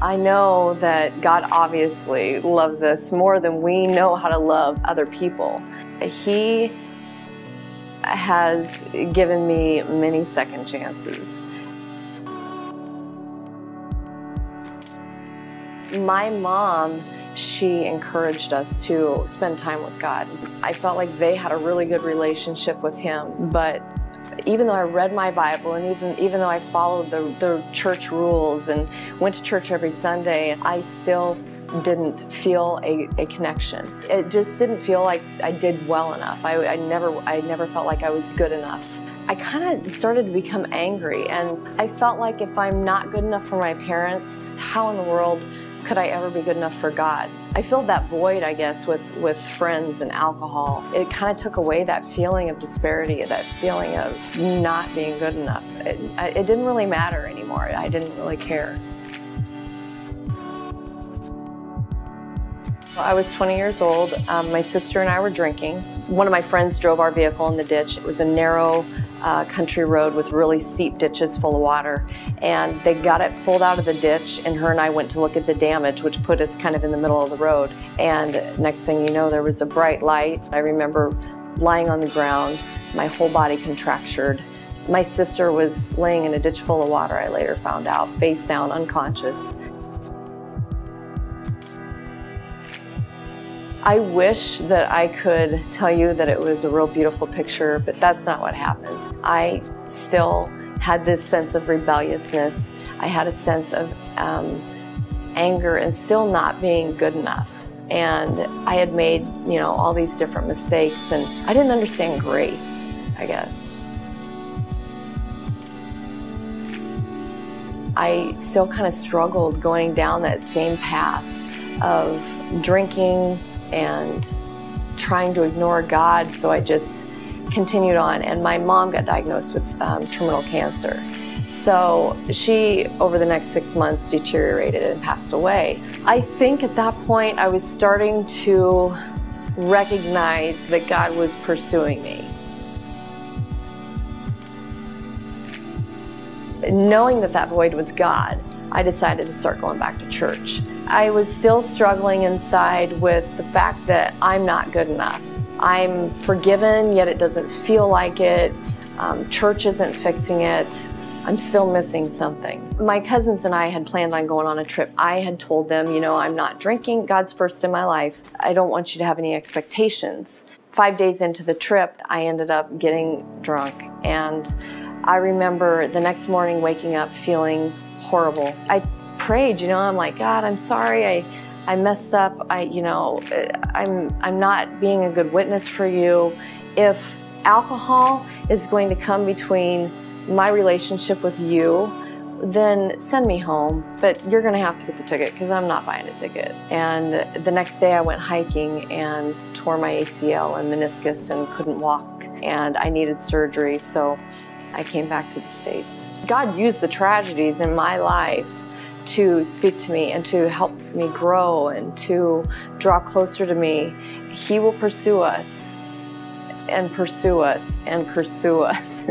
I know that God obviously loves us more than we know how to love other people. He has given me many second chances. My mom, she encouraged us to spend time with God. I felt like they had a really good relationship with Him, but even though I read my Bible and even though I followed the church rules and went to church every Sunday, I still didn't feel a connection. It just didn't feel like I did well enough. I never felt like I was good enough. I kind of started to become angry, and I felt like if I'm not good enough for my parents, how in the world could I ever be good enough for God? I filled that void, I guess, with friends and alcohol. It kind of took away that feeling of disparity, that feeling of not being good enough. It didn't really matter anymore. I didn't really care. I was 20 years old. My sister and I were drinking. One of my friends drove our vehicle in the ditch. It was a narrow country road with really steep ditches full of water, and they got it pulled out of the ditch, and her and I went to look at the damage, which put us kind of in the middle of the road. And next thing you know, there was a bright light. I remember lying on the ground, my whole body contractured. My sister was laying in a ditch full of water, I later found out, face down, unconscious. I wish that I could tell you that it was a real beautiful picture, but that's not what happened. I still had this sense of rebelliousness. I had a sense of anger and still not being good enough. And I had made, all these different mistakes, and I didn't understand grace, I guess. I still kind of struggled going down that same path of drinking and trying to ignore God, so I just continued on. And my mom got diagnosed with terminal cancer. So she, over the next 6 months, deteriorated and passed away. I think at that point I was starting to recognize that God was pursuing me. Knowing that that void was God, I decided to start going back to church. I was still struggling inside with the fact that I'm not good enough. I'm forgiven, yet it doesn't feel like it. Church isn't fixing it. I'm still missing something. My cousins and I had planned on going on a trip. I had told them, I'm not drinking. God's first in my life. I don't want you to have any expectations. 5 days into the trip, I ended up getting drunk. And I remember the next morning waking up feeling horrible. I prayed, I'm like, God, I'm sorry, I messed up. I'm not being a good witness for you. If alcohol is going to come between my relationship with you, then send me home, but you're gonna have to get the ticket because I'm not buying a ticket. And the next day I went hiking and tore my ACL and meniscus and couldn't walk, and I needed surgery, so I came back to the States. God used the tragedies in my life to speak to me and to help me grow and to draw closer to me. He will pursue us and pursue us and pursue us.